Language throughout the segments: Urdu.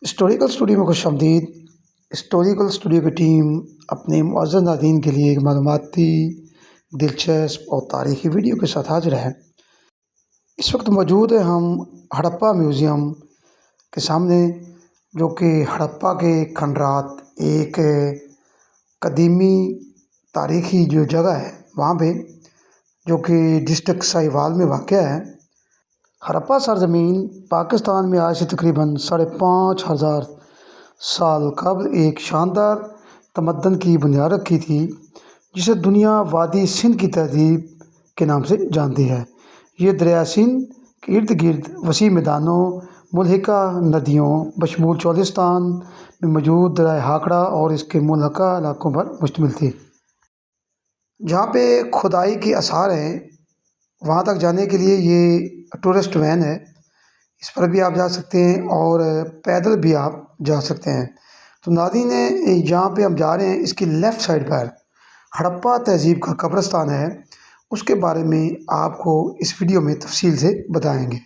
ہسٹوریکل اسٹوڈیو میں خوش آمدید۔ ہسٹوریکل اسٹوڈیو کی ٹیم اپنے معزز ناظرین کے لیے ایک معلوماتی، دلچسپ اور تاریخی ویڈیو کے ساتھ حاضر ہے۔ اس وقت موجود ہیں ہم ہڑپا میوزیم کے سامنے، جو کہ ہڑپا کے کھنڈرات ایک قدیمی تاریخی جو جگہ ہے وہاں پہ، جو کہ ڈسٹرکٹ ساہیوال میں واقع ہے۔ ہڑپا سرزمین پاکستان میں آج سے تقریباً 5,500 سال قبل ایک شاندار تمدن کی بنیاد رکھی تھی، جسے دنیا وادی سندھ کی تہذیب کے نام سے جانتی ہے۔ یہ دریا سندھ کے ارد گرد وسیع میدانوں، ملحقہ ندیوں بشمول چولستان میں موجود دریائے ہاکڑا اور اس کے ملحقہ علاقوں پر مشتمل تھی۔ جہاں پہ کھدائی کے آثار ہیں، وہاں تک جانے کے لیے یہ ٹورسٹ وین ہے، اس پر بھی آپ جا سکتے ہیں اور پیدل بھی آپ جا سکتے ہیں۔ تو ناظرین، جہاں پہ ہم جا رہے ہیں اس کی لیفٹ سائڈ پر ہڑپا تہذیب کا قبرستان ہے، اس کے بارے میں آپ کو اس ویڈیو میں تفصیل سے بتائیں گے۔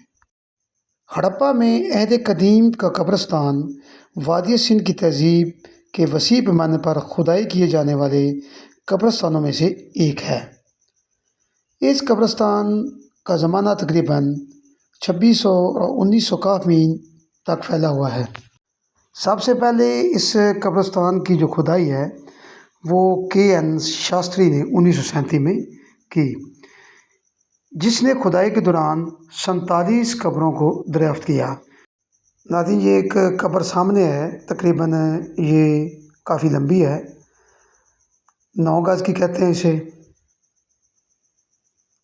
ہڑپا میں عہد قدیم کا قبرستان وادی سندھ کی تہذیب کے وسیع پیمانے پر کھدائی کیے جانے والے قبرستانوں میں سے ایک ہے۔ اس قبرستان کا زمانہ تقریباً 2600 اور 1900 ء تک پھیلا ہوا ہے۔ سب سے پہلے اس قبرستان کی جو کھدائی ہے وہ KN شاستری نے 1937 میں کی، جس نے کھدائی کے دوران 47 قبروں کو دریافت کیا۔ ناظرین، یہ ایک قبر سامنے ہے، تقریباً یہ کافی لمبی ہے، 9 گز کی کہتے ہیں اسے۔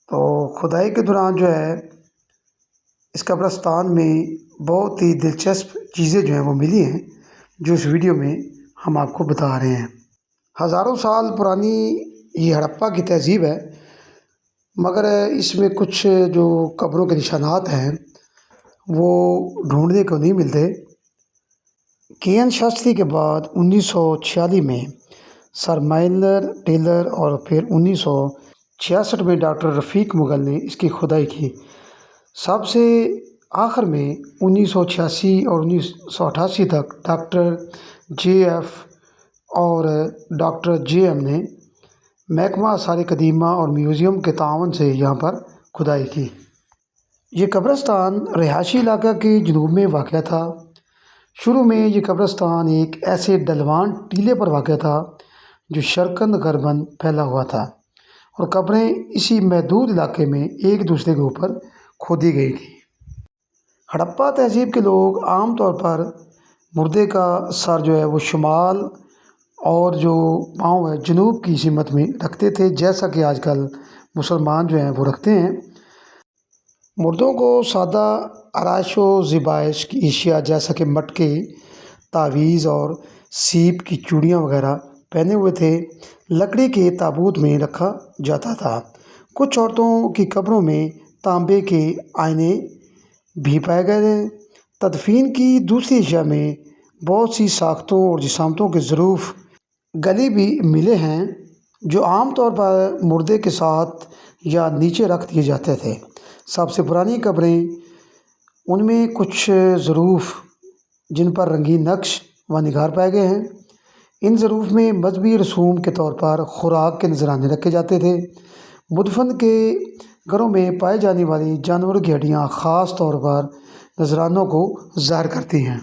تو کھدائی کے دوران جو ہے اس قبرستان میں بہت ہی دلچسپ چیزیں جو ہیں وہ ملی ہیں، جو اس ویڈیو میں ہم آپ کو بتا رہے ہیں۔ ہزاروں سال پرانی یہ ہڑپا کی تہذیب ہے، مگر اس میں کچھ جو قبروں کے نشانات ہیں وہ ڈھونڈنے کو نہیں ملتے۔ KN شاستری کے بعد 1946 میں سر مائنر ٹیلر اور پھر 1966 میں ڈاکٹر رفیق مغل نے اس کی کھدائی کی۔ سب سے آخر میں 1986 اور 1988 تک ڈاکٹر JF اور ڈاکٹر JM نے محکمہ آثار قدیمہ اور میوزیم کے تعاون سے یہاں پر کھدائی کی۔ یہ قبرستان رہائشی علاقہ کے جنوب میں واقع تھا۔ شروع میں یہ قبرستان ایک ایسے ڈھلوان ٹیلے پر واقع تھا جو شرقاً غرباً پھیلا ہوا تھا، اور قبریں اسی محدود علاقے میں ایک دوسرے کے اوپر کھودی گئی تھیں۔ ہڑپا تہذیب کے لوگ عام طور پر مردے کا سر جو ہے وہ شمال اور جو پاؤں ہے جنوب کی سمت میں رکھتے تھے، جیسا کہ آج کل مسلمان جو ہیں وہ رکھتے ہیں۔ مردوں کو سادہ آرائش و زیبائش کی اشیاء جیسا کہ مٹکے، تعویذ اور سیپ کی چوڑیاں وغیرہ پہنے ہوئے تھے لکڑی کے تابوت میں رکھا جاتا تھا۔ کچھ عورتوں کی قبروں میں تانبے کے آئینے بھی پائے گئے ہیں۔ تدفین کی دوسری اشیاء میں بہت سی ساختوں اور جسامتوں کے ظروف گلی بھی ملے ہیں، جو عام طور پر مردے کے ساتھ یا نیچے رکھ دیے جاتے تھے۔ سب سے پرانی قبریں، ان میں کچھ ظروف جن پر رنگین نقش و نگار پائے گئے ہیں۔ ان ظروف میں مذہبی رسوم کے طور پر خوراک کے نذرانے رکھے جاتے تھے۔ مدفن کے گھروں میں پائی جانے والی جانوروں کی ہڈیاں خاص طور پر نذرانوں کو ظاہر کرتی ہیں۔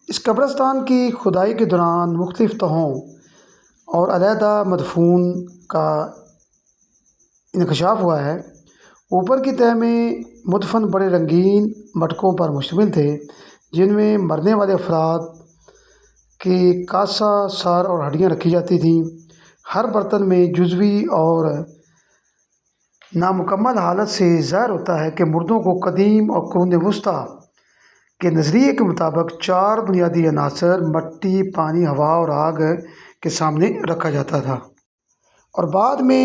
اس قبرستان کی کھدائی کے دوران مختلف تہوں اور علیحدہ مدفون کا انکشاف ہوا ہے۔ اوپر کی تہہ میں مدفن بڑے رنگین مٹکوں پر مشتمل تھے، جن میں مرنے والے افراد کے کاسہ، سر اور ہڈیاں رکھی جاتی تھیں۔ ہر برتن میں جزوی اور نامکمل حالت سے ظاہر ہوتا ہے کہ مردوں کو قدیم اور قرون وسطیٰ کے نظریے کے مطابق 4 بنیادی عناصر مٹی، پانی، ہوا اور آگ کے سامنے رکھا جاتا تھا، اور بعد میں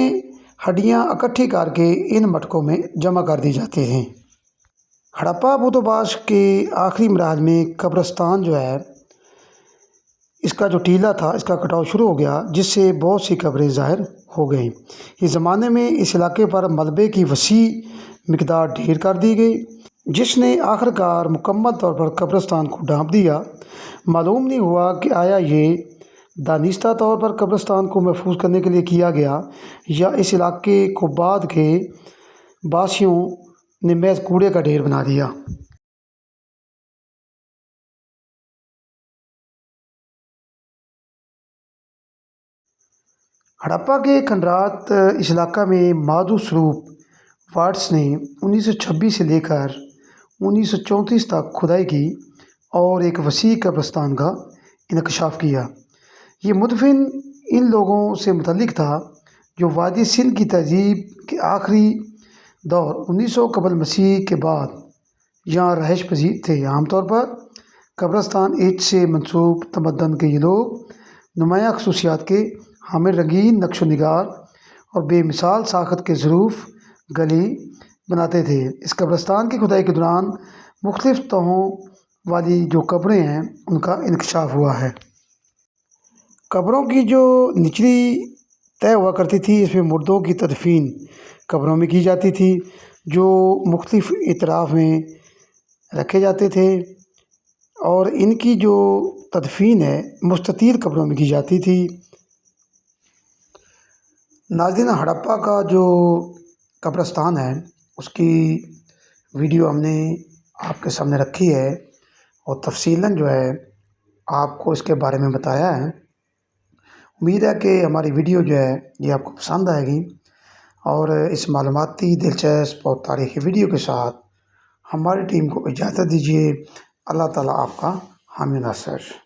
ہڈیاں اکٹھی کر کے ان مٹکوں میں جمع کر دی جاتی تھیں۔ ہڑپا بودوباش کے آخری مراحل میں قبرستان جو ہے، اس کا جو ٹیلا تھا اس کا کٹاؤ شروع ہو گیا، جس سے بہت سی قبریں ظاہر ہو گئیں۔ اس زمانے میں اس علاقے پر ملبے کی وسیع مقدار ڈھیر کر دی گئی۔ جس نے آخرکار مکمل طور پر قبرستان کو ڈھانپ دیا۔ معلوم نہیں ہوا کہ آیا یہ دانستہ طور پر قبرستان کو محفوظ کرنے کے لیے کیا گیا یا اس علاقے کو بعد کے باشیوں نے محض کوڑے کا ڈھیر بنا دیا۔ ہڑپا کے کھنڈرات اس علاقہ میں مادو سروپ واٹس نے 1926 سے لے کر 1934 تک کھدائی کی اور ایک وسیع قبرستان کا انکشاف کیا۔ یہ مدفن ان لوگوں سے متعلق تھا جو وادی سندھ کی تہذیب کے آخری دور 1900 قبل مسیح کے بعد یہاں رہائش پذیر تھے۔ عام طور پر قبرستان ایج سے منسوب تمدن کے یہ لوگ نمایاں خصوصیات کے حامل رنگین نقش و نگار اور بے مثال ساخت کے ظروف گلی بناتے تھے۔ اس قبرستان کی کھدائی کے دوران مختلف تہوں والی جو قبریں ہیں ان کا انکشاف ہوا ہے۔ قبروں کی جو نچلی تہہ ہوا کرتی تھی اس میں مردوں کی تدفین قبروں میں کی جاتی تھی جو مختلف اطراف میں رکھے جاتے تھے، اور ان کی جو تدفین ہے مستطیل قبروں میں کی جاتی تھی۔ ناظرین، ہڑپا کا جو قبرستان ہے اس کی ویڈیو ہم نے آپ کے سامنے رکھی ہے اور تفصیلاً جو ہے آپ کو اس کے بارے میں بتایا ہے۔ امید ہے کہ ہماری ویڈیو جو ہے یہ آپ کو پسند آئے گی، اور اس معلوماتی دلچسپ اور تاریخی ویڈیو کے ساتھ ہماری ٹیم کو اجازت دیجیے۔ اللہ تعالیٰ آپ کا حامی و ناصر۔